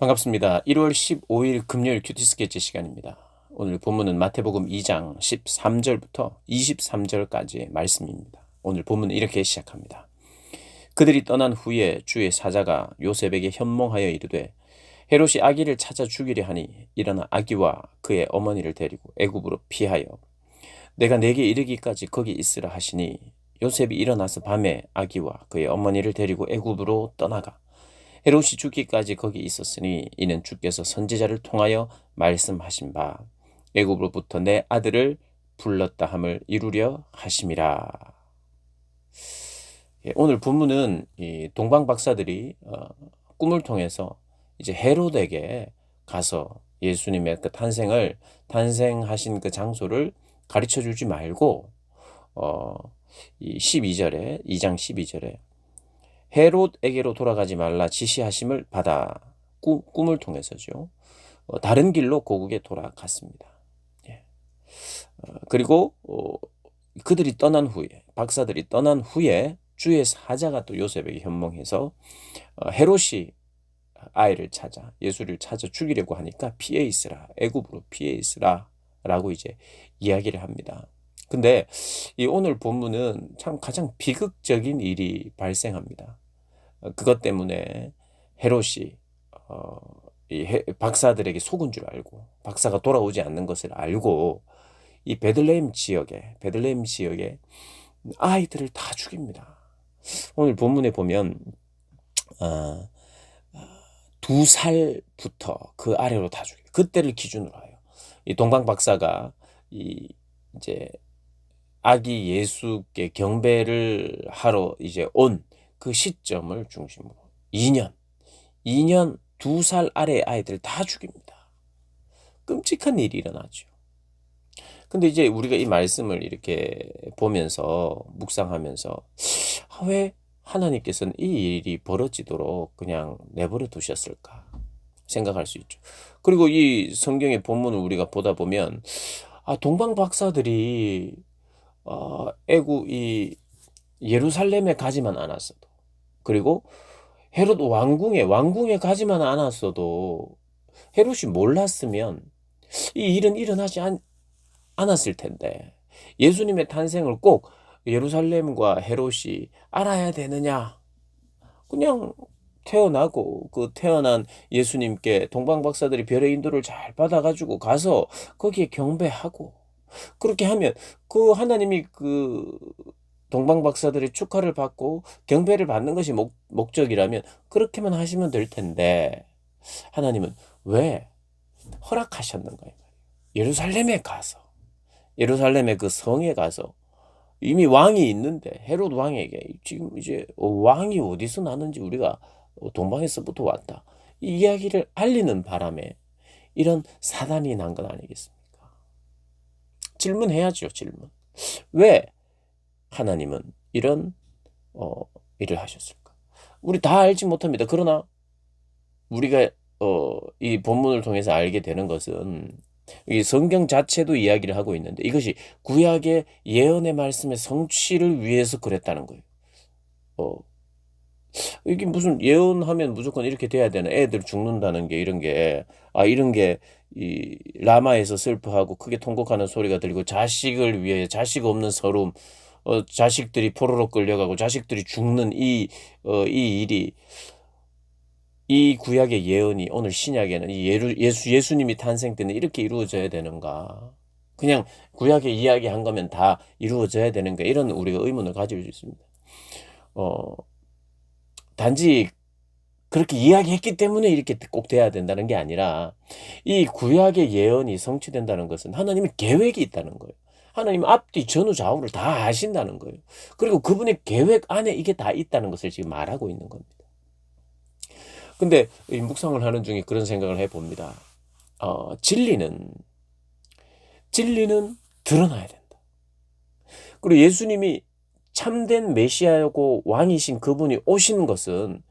반갑습니다. 1월 15일 금요일 큐티 스케치 시간입니다. 오늘 본문은 마태복음 2장 13절부터 23절까지의 말씀입니다. 오늘 본문은 이렇게 시작합니다. 그들이 떠난 후에 주의 사자가 요셉에게 현몽하여 이르되 헤롯이 아기를 찾아 죽이려 하니 일어나 아기와 그의 어머니를 데리고 애굽으로 피하여 내가 내게 이르기까지 거기 있으라 하시니 요셉이 일어나서 밤에 아기와 그의 어머니를 데리고 애굽으로 떠나가 헤롯이 죽기까지 거기 있었으니 이는 주께서 선지자를 통하여 말씀하신 바 애굽으로부터 내 아들을 불렀다 함을 이루려 하심이라. 오늘 본문은 이 동방 박사들이 꿈을 통해서 이제 헤롯에게 가서 예수님의 그 탄생하신 그 장소를 가르쳐 주지 말고 이 12절에 2장 12절에 헤롯에게로 돌아가지 말라 지시하심을 받아 꿈을 통해서죠. 다른 길로 고국에 돌아갔습니다. 예. 그리고 그들이 떠난 후에 박사들이 떠난 후에 주의 사자가 또 요셉에게 현몽해서 헤롯이 아이를 찾아 예수를 찾아 죽이려고 하니까 피해 있으라 애굽으로 피해 있으라 라고 이제 이야기를 합니다. 근데 이 오늘 본문은 참 가장 비극적인 일이 발생합니다. 그것 때문에 헤롯이 박사들에게 속은 줄 알고 박사가 돌아오지 않는 것을 알고 이 베들레헴 지역에 아이들을 다 죽입니다. 오늘 본문에 보면 2살부터 그 아래로 다 죽여요. 그때를 기준으로 해요. 이 동방 박사가 이제 아기 예수께 경배를 하러 이제 온 그 시점을 중심으로 2년 2살 아래 아이들 다 죽입니다. 끔찍한 일이 일어나죠. 근데 이제 우리가 이 말씀을 이렇게 보면서 묵상하면서 왜 하나님께서는 이 일이 벌어지도록 그냥 내버려 두셨을까 생각할 수 있죠. 그리고 이 성경의 본문을 우리가 보다 보면 동방 박사들이 애굽 이 예루살렘에 가지만 않았어도 그리고 헤롯 왕궁에 가지만 않았어도 헤롯이 몰랐으면 이 일은 일어나지 않았을 텐데 예수님의 탄생을 꼭 예루살렘과 헤롯이 알아야 되느냐? 그냥 태어나고 그 태어난 예수님께 동방 박사들이 별의 인도를 잘 받아가지고 가서 거기에 경배하고 그렇게 하면 그 하나님이 그 동방 박사들의 축하를 받고 경배를 받는 것이 목적이라면 그렇게만 하시면 될 텐데 하나님은 왜 허락하셨는가요? 예루살렘의 그 성에 가서 이미 왕이 있는데 헤롯 왕에게 지금 이제 왕이 어디서 나는지 우리가 동방에서부터 왔다. 이 이야기를 알리는 바람에 이런 사단이 난 건 아니겠습니까? 질문해야죠, 질문. 왜 하나님은 이런 일을 하셨을까? 우리 다 알지 못합니다. 그러나 우리가 이 본문을 통해서 알게 되는 것은 이 성경 자체도 이야기를 하고 있는데 이것이 구약의 예언의 말씀의 성취를 위해서 그랬다는 거예요. 이게 무슨 예언하면 무조건 이렇게 돼야 되나? 애들 죽는다는 게 이런 게 이 라마에서 슬퍼하고 크게 통곡하는 소리가 들리고 자식을 위해 자식 없는 서름, 자식들이 포로로 끌려가고 자식들이 죽는 이 일이 이 구약의 예언이 오늘 신약에는 이 예수님이 탄생 때는 이렇게 이루어져야 되는가? 그냥 구약에 이야기한 거면 다 이루어져야 되는가? 이런 우리가 의문을 가질 수 있습니다. 단지 그렇게 이야기했기 때문에 이렇게 꼭 돼야 된다는 게 아니라 이 구약의 예언이 성취된다는 것은 하나님의 계획이 있다는 거예요. 하나님 앞뒤 전후 좌우를 다 아신다는 거예요. 그리고 그분의 계획 안에 이게 다 있다는 것을 지금 말하고 있는 겁니다. 근데 이 묵상을 하는 중에 그런 생각을 해봅니다. 진리는 드러나야 된다. 그리고 예수님이 참된 메시아고 왕이신 그분이 오시는 것은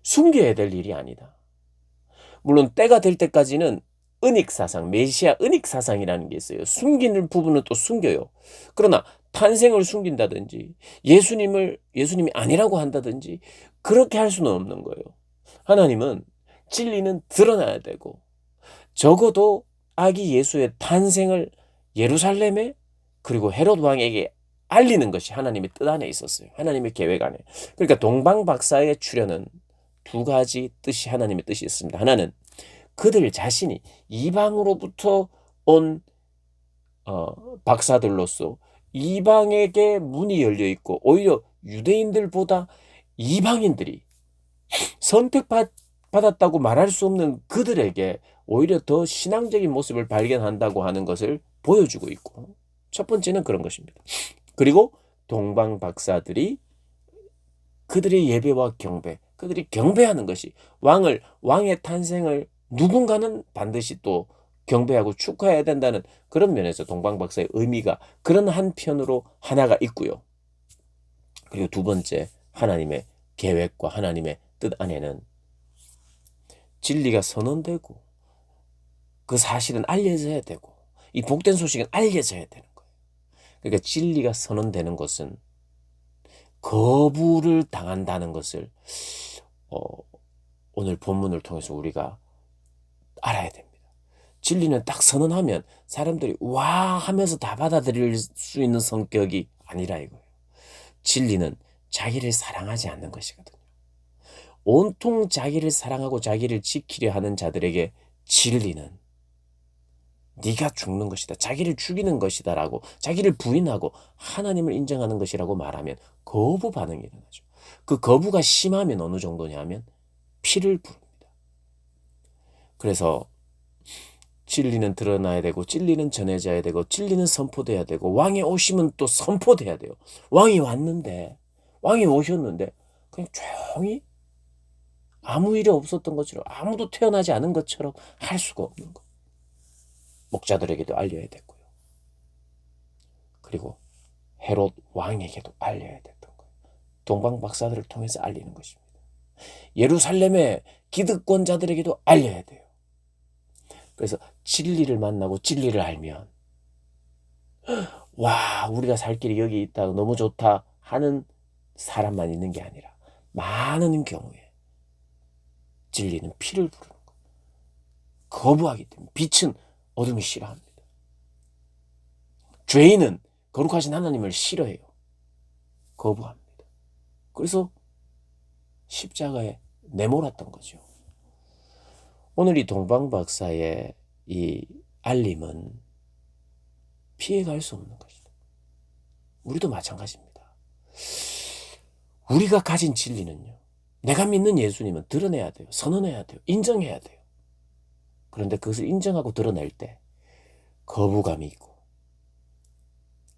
숨겨야 될 일이 아니다. 물론 때가 될 때까지는 은익사상, 메시아 은익사상이라는 게 있어요. 숨기는 부분은 또 숨겨요. 그러나 탄생을 숨긴다든지 예수님이 아니라고 한다든지 그렇게 할 수는 없는 거예요. 하나님은 진리는 드러나야 되고 적어도 아기 예수의 탄생을 예루살렘에 그리고 헤롯 왕에게 알리는 것이 하나님의 뜻 안에 있었어요. 하나님의 계획 안에. 그러니까 동방박사의 출현은 두 가지 뜻이 하나님의 뜻이 있습니다. 하나는 그들 자신이 이방으로부터 온 박사들로서 이방에게 문이 열려 있고 오히려 유대인들보다 이방인들이 선택받았다고 말할 수 없는 그들에게 오히려 더 신앙적인 모습을 발견한다고 하는 것을 보여주고 있고, 첫 번째는 그런 것입니다. 그리고 동방 박사들이 그들의 예배와 경배, 그들이 경배하는 것이 왕의 탄생을 누군가는 반드시 또 경배하고 축하해야 된다는 그런 면에서 동방 박사의 의미가 그런 한편으로 하나가 있고요. 그리고 두 번째, 하나님의 계획과 하나님의 뜻 안에는 진리가 선언되고 그 사실은 알려져야 되고 이 복된 소식은 알려져야 되는 거예요. 그러니까 진리가 선언되는 것은 거부를 당한다는 것을 오늘 본문을 통해서 우리가 알아야 됩니다. 진리는 딱 선언하면 사람들이 와 하면서 다 받아들일 수 있는 성격이 아니라 이거예요. 진리는 자기를 사랑하지 않는 것이거든요. 온통 자기를 사랑하고 자기를 지키려 하는 자들에게 진리는 네가 죽는 것이다, 자기를 죽이는 것이다 라고 자기를 부인하고 하나님을 인정하는 것이라고 말하면 거부 반응이 일어나죠. 그 거부가 심하면 어느 정도냐면 피를 부릅니다. 그래서 진리는 드러나야 되고 진리는 전해져야 되고 진리는 선포돼야 되고 왕의 오심은 또 선포돼야 돼요. 왕이 왔는데, 왕이 오셨는데 그냥 조용히 아무 일이 없었던 것처럼, 아무도 태어나지 않은 것처럼 할 수가 없는 거. 목자들에게도 알려야 됐고요. 그리고 헤롯 왕에게도 알려야 됐던 거예요. 동방 박사들을 통해서 알리는 것입니다. 예루살렘의 기득권자들에게도 알려야 돼요. 그래서 진리를 만나고 진리를 알면 와, 우리가 살 길이 여기 있다, 너무 좋다 하는 사람만 있는 게 아니라 많은 경우에 진리는 피를 부르는 거예요. 거부하기 때문에. 빛은 어둠이 싫어합니다. 죄인은 거룩하신 하나님을 싫어해요. 거부합니다. 그래서 십자가에 내몰았던 거죠. 오늘 이 동방박사의 이 알림은 피해갈 수 없는 것이다. 우리도 마찬가지입니다. 우리가 가진 진리는요, 내가 믿는 예수님은 드러내야 돼요. 선언해야 돼요. 인정해야 돼요. 그런데 그것을 인정하고 드러낼 때 거부감이 있고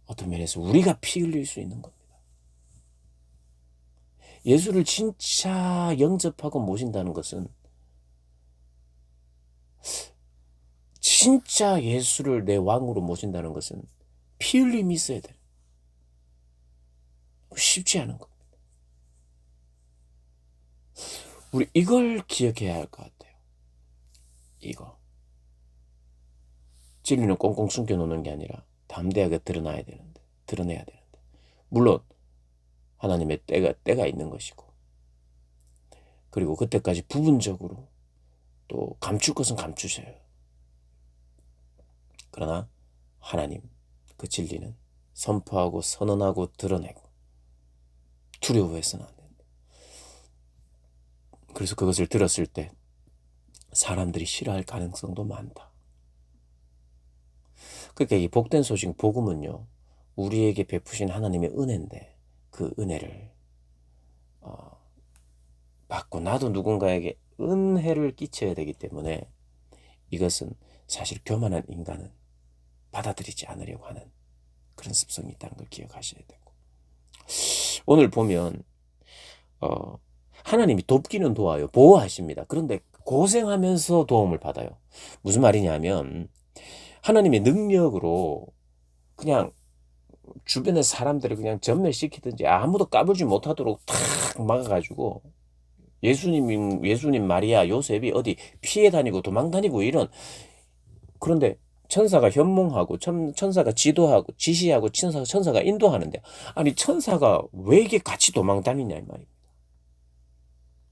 어떤 면에서 우리가 피 흘릴 수 있는 겁니다. 예수를 진짜 영접하고 모신다는 것은 진짜 예수를 내 왕으로 모신다는 것은 피 흘림이 있어야 돼요. 쉽지 않은 겁니다. 우리 이걸 기억해야 할 것 같아요. 이거. 진리는 꽁꽁 숨겨놓는 게 아니라 담대하게 드러내야 되는데. 물론 하나님의 때가 있는 것이고, 그리고 그때까지 부분적으로 또 감출 것은 감추셔요. 그러나 하나님 그 진리는 선포하고 선언하고 드러내고 두려워해서는 안 된다. 그래서 그것을 들었을 때 사람들이 싫어할 가능성도 많다. 그러니까 이 복된 소식, 복음은요, 우리에게 베푸신 하나님의 은혜인데 그 은혜를 받고 나도 누군가에게 은혜를 끼쳐야 되기 때문에 이것은 사실 교만한 인간은 받아들이지 않으려고 하는 그런 습성이 있다는 걸 기억하셔야 되고, 오늘 보면 하나님이 돕기는 도와요. 보호하십니다. 그런데 고생하면서 도움을 받아요. 무슨 말이냐면 하나님의 능력으로 그냥 주변의 사람들을 그냥 전멸시키든지 아무도 까불지 못하도록 탁 막아가지고 예수님, 마리아, 요셉이 어디 피해 다니고 도망 다니고 이런, 그런데 천사가 현몽하고 천사가 지도하고 지시하고 천사가 인도하는데, 아니 천사가 왜 이게 같이 도망 다니냐 이 말입니다.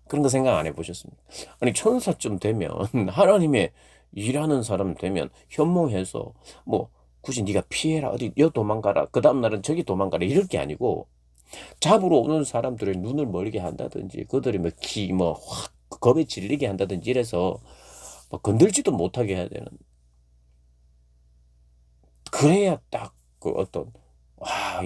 그런 거 생각 안 해보셨습니까? 아니 천사쯤 되면 하나님의 일하는 사람 되면 현몽해서 뭐 굳이 네가 피해라 어디 여 도망가라 그 다음 날은 저기 도망가라 이럴 게 아니고 잡으러 오는 사람들의 눈을 멀게 한다든지 그들이 뭐기뭐확 겁에 질리게 한다든지 이래서 뭐 건들지도 못하게 해야 되는 그래야 딱 그 어떤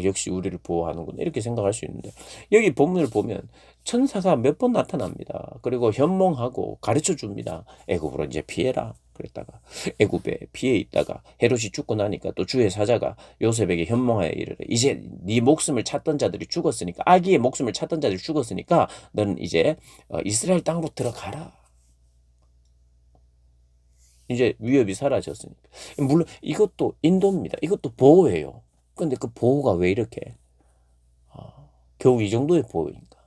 역시 우리를 보호하는구나 이렇게 생각할 수 있는데 여기 본문을 보면 천사가 몇 번 나타납니다. 그리고 현몽하고 가르쳐 줍니다. 애굽으로 이제 피해라. 그랬다가 애굽에 피해 있다가 헤롯이 죽고 나니까 또 주의 사자가 요셉에게 현몽하여 이르래. 이제 네 목숨을 찾던 자들이 죽었으니까 아기의 목숨을 찾던 자들이 죽었으니까 너는 이제 이스라엘 땅으로 들어가라. 이제 위협이 사라졌으니까. 물론 이것도 인도입니다. 이것도 보호예요. 근데 그 보호가 왜 이렇게 겨우 이 정도의 보호인가?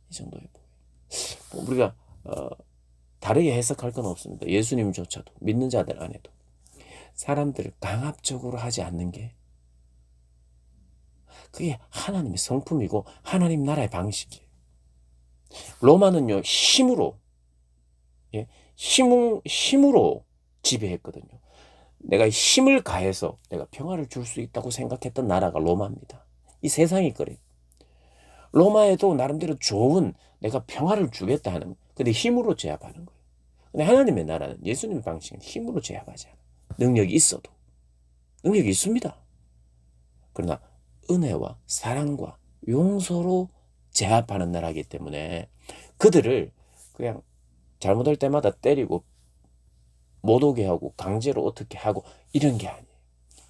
이 정도의 보호. 뭐 우리가 다르게 해석할 건 없습니다. 예수님조차도 믿는 자들 안에도 사람들을 강압적으로 하지 않는 게 그게 하나님의 성품이고 하나님 나라의 방식이에요. 로마는요 힘으로 예, 힘으로 지배했거든요. 내가 힘을 가해서 내가 평화를 줄 수 있다고 생각했던 나라가 로마입니다. 이 세상이 그래요. 로마에도 나름대로 좋은 내가 평화를 주겠다 하는 근데 힘으로 제압하는 거예요. 근데 하나님의 나라는 예수님의 방식은 힘으로 제압하지 않아요. 능력이 있어도 능력이 있습니다. 그러나 은혜와 사랑과 용서로 제압하는 나라이기 때문에 그들을 그냥 잘못할 때마다 때리고 못 오게 하고 강제로 어떻게 하고 이런 게 아니에요.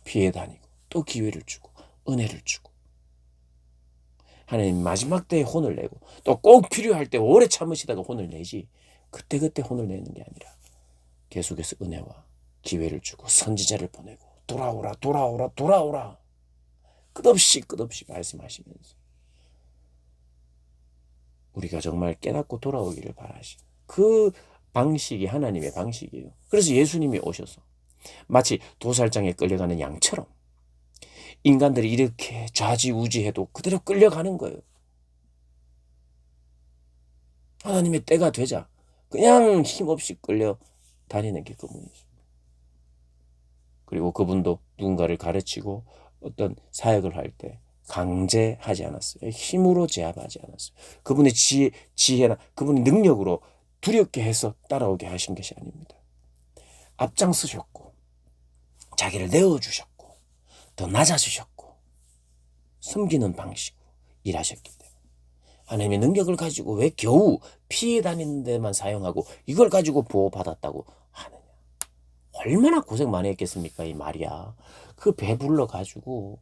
피해 다니고 또 기회를 주고 은혜를 주고 하나님 마지막 때에 혼을 내고 또 꼭 필요할 때 오래 참으시다가 혼을 내지 그때그때 혼을 내는 게 아니라 계속해서 은혜와 기회를 주고 선지자를 보내고 돌아오라 돌아오라 돌아오라 끝없이 말씀하시면서 우리가 정말 깨닫고 돌아오기를 바라시는 그 방식이 하나님의 방식이에요. 그래서 예수님이 오셔서 마치 도살장에 끌려가는 양처럼 인간들이 이렇게 좌지우지해도 그대로 끌려가는 거예요. 하나님의 때가 되자 그냥 힘없이 끌려 다니는 게 그분이죠. 그리고 그분도 누군가를 가르치고 어떤 사역을 할 때 강제하지 않았어요. 힘으로 제압하지 않았어요. 그분의 지혜나 그분의 능력으로 두렵게 해서 따라오게 하신 것이 아닙니다. 앞장서셨고 자기를 내어주셨고 더 낮아지셨고 숨기는 방식으로 일하셨기 때문에 하나님의 능력을 가지고 왜 겨우 피해 다니는 데만 사용하고 이걸 가지고 보호받았다고 하느냐. 얼마나 고생 많이 했겠습니까 이 마리아. 그 배불러 가지고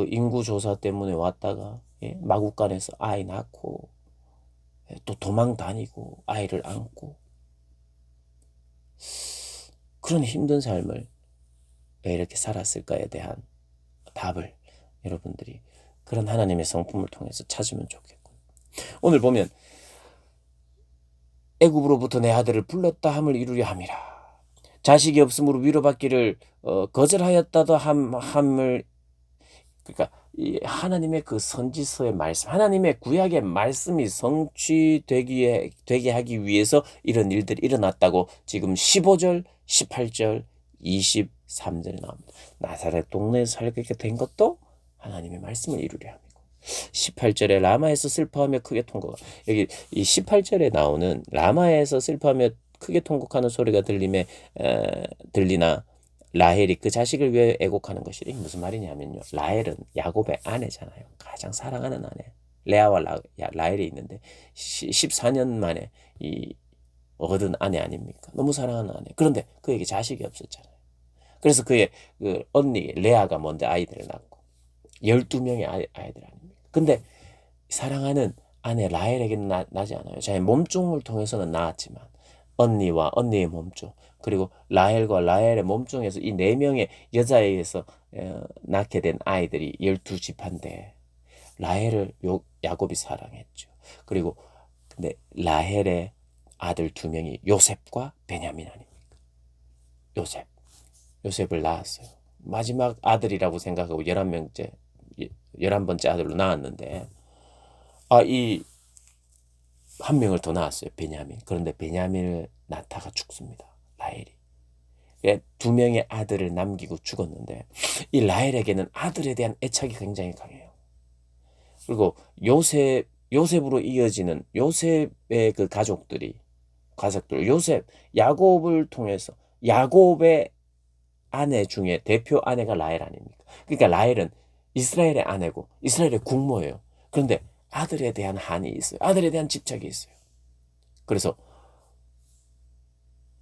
인구조사 때문에 왔다가 마구간에서 아이 낳고 또 도망 다니고 아이를 안고 그런 힘든 삶을 왜 이렇게 살았을까에 대한 답을 여러분들이 그런 하나님의 성품을 통해서 찾으면 좋겠고 오늘 보면 애굽으로부터 내 아들을 불렀다 함을 이루려 함이라. 자식이 없으므로 위로받기를 거절하였다도 함을 그러니까 이 하나님의 그 선지서의 말씀, 하나님의 구약의 말씀이 되게 하기 위해서 이런 일들이 일어났다고 지금 15절, 18절, 23절에 나옵니다. 나사렛 동네에 살게 된 것도 하나님의 말씀을 이루려 함이고 18절에 라마에서 슬퍼하며 크게 통곡. 여기 이 18절에 나오는 라마에서 슬퍼하며 크게 통곡하는 소리가 들리나 라헬이 그 자식을 위해 애곡하는 것이래. 무슨 말이냐면요. 라헬은 야곱의 아내잖아요. 가장 사랑하는 아내. 레아와 라헬이 있는데 14년 만에 이 얻은 아내 아닙니까? 너무 사랑하는 아내. 그런데 그에게 자식이 없었잖아요. 그래서 그의 그 언니 레아가 먼저 아이들을 낳고 12명의 아이들 아닙니까? 근데 사랑하는 아내 라헬에게는 나지 않아요. 자기 몸종을 통해서는 낳았지만 언니와 언니의 몸종 그리고 라헬과 라헬의 몸종에서 이 4명의 여자에 의해서 낳게 된 아이들이 12지파인데 라헬을 야곱이 사랑했죠. 그리고 근데 라헬의 아들 2명이 요셉과 베냐민 아닙니까? 요셉을 낳았어요. 마지막 아들이라고 생각하고 11번째 아들로 낳았는데 이 한 명을 더 낳았어요. 베냐민. 그런데 베냐민을 낳다가 죽습니다. 라헬이. 예, 두 명의 아들을 남기고 죽었는데 이 라헬에게는 아들에 대한 애착이 굉장히 강해요. 그리고 요셉으로 이어지는 요셉의 그 가족들, 요셉, 야곱을 통해서 야곱의 아내 중에 대표 아내가 라헬 아닙니까? 그러니까 라헬은 이스라엘의 아내고 이스라엘의 국모예요. 그런데 아들에 대한 한이 있어요. 아들에 대한 집착이 있어요. 그래서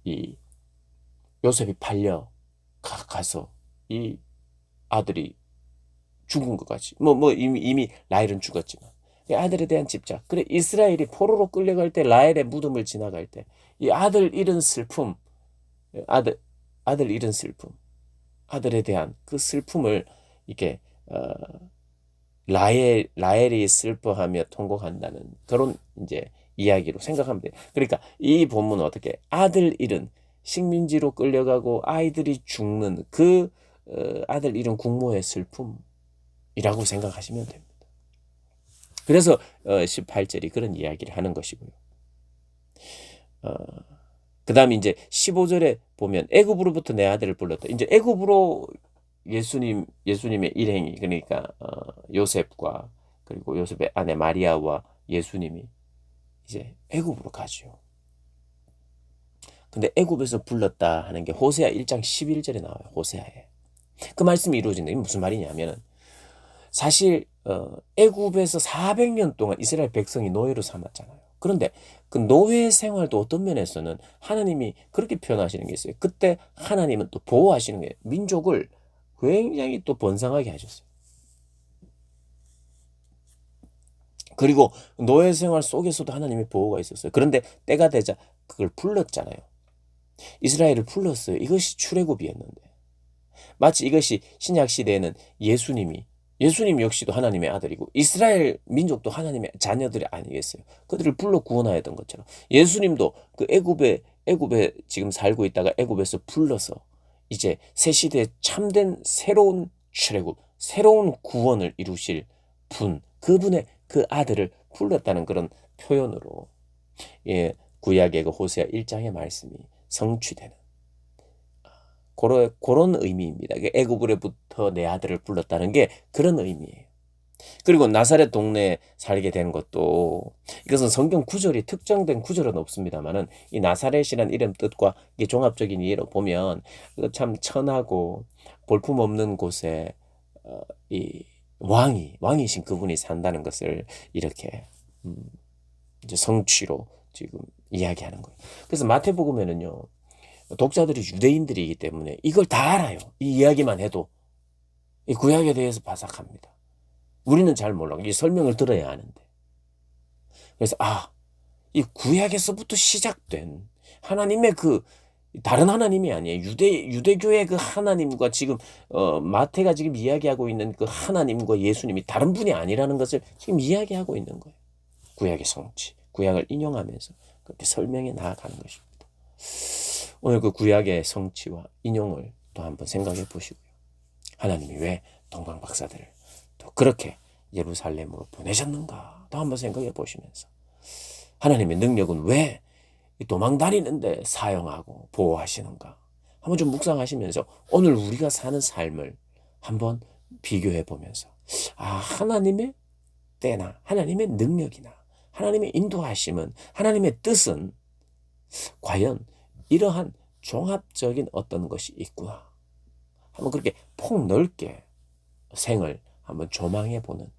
이 요셉이 가서 이 아들이 죽은 것 같이 이미 라헬은 죽었지만 이 아들에 대한 집착. 그래 이스라엘이 포로로 끌려갈 때 라헬의 무덤을 지나갈 때 이 아들 잃은 슬픔, 아들 아들 잃은 슬픔, 아들에 대한 그 슬픔을 이렇게 라헬이 슬퍼하며 통곡한다는 그런 이제 이야기로 생각하면 돼요. 그러니까 이 본문은 어떻게 아들 잃은 식민지로 끌려가고 아이들이 죽는 그 아들 잃은 국모의 슬픔이라고 생각하시면 됩니다. 그래서 18절이 그런 이야기를 하는 것이고요. 그 다음에 이제 15절에 보면 애굽으로부터 내 아들을 불렀다. 이제 애굽으로 예수님의 일행이 그러니까 요셉과 그리고 요셉의 아내 마리아와 예수님이 이제 애굽으로 가죠. 근데 애굽에서 불렀다 하는 게 호세아 1장 11절에 나와요. 호세아에. 그 말씀이 이루어진다. 이게 무슨 말이냐면은 사실 애굽에서 400년 동안 이스라엘 백성이 노예로 삼았잖아요. 그런데 그 노예 생활도 어떤 면에서는 하나님이 그렇게 표현하시는 게 있어요. 그때 하나님은 또 보호하시는 게 민족을 굉장히 또 번성하게 하셨어요. 그리고 노예 생활 속에서도 하나님의 보호가 있었어요. 그런데 때가 되자 그걸 불렀잖아요. 이스라엘을 불렀어요. 이것이 출애굽이었는데 마치 이것이 신약 시대에는 예수님 역시도 하나님의 아들이고 이스라엘 민족도 하나님의 자녀들이 아니겠어요. 그들을 불러 구원하여 던 것처럼 예수님도 그 애굽에 지금 살고 있다가 애굽에서 불러서 이제 새 시대에 참된 새로운 출애굽, 새로운 구원을 이루실 그분의 그 아들을 불렀다는 그런 표현으로 예, 구약의 그 호세아 1장의 말씀이 성취되는 그런 의미입니다. 애굽으로부터 내 아들을 불렀다는 게 그런 의미예요. 그리고 나사렛 동네에 살게 된 것도 이것은 성경 구절이 특정된 구절은 없습니다만은 이 나사렛이라는 이름 뜻과 이게 종합적인 이해로 보면 참 천하고 볼품없는 곳에 이 왕이신 그분이 산다는 것을 이렇게 이제 성취로 지금 이야기하는 거예요. 그래서 마태복음에는요. 독자들이 유대인들이기 때문에 이걸 다 알아요. 이 이야기만 해도 이 구약에 대해서 바삭합니다. 우리는 잘 몰라. 이 설명을 들어야 하는데. 그래서 이 구약에서부터 시작된 하나님의 그 다른 하나님이 아니에요. 유대교의 그 하나님과 지금 마태가 지금 이야기하고 있는 그 하나님과 예수님이 다른 분이 아니라는 것을 지금 이야기하고 있는 거예요. 구약의 성취, 구약을 인용하면서 그렇게 설명해 나아가는 것입니다. 오늘 그 구약의 성취와 인용을 또 한번 생각해 보시고요. 하나님이 왜 동방 박사들을 또 그렇게 예루살렘으로 보내셨는가 또 한번 생각해 보시면서 하나님의 능력은 왜 도망다니는데 사용하고 보호하시는가 한번 좀 묵상하시면서 오늘 우리가 사는 삶을 한번 비교해 보면서 하나님의 때나 하나님의 능력이나 하나님의 인도하심은 하나님의 뜻은 과연 이러한 종합적인 어떤 것이 있구나. 한번 그렇게 폭넓게 생을 한번 조망해 보는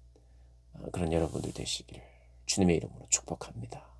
그런 여러분들 되시기를 주님의 이름으로 축복합니다.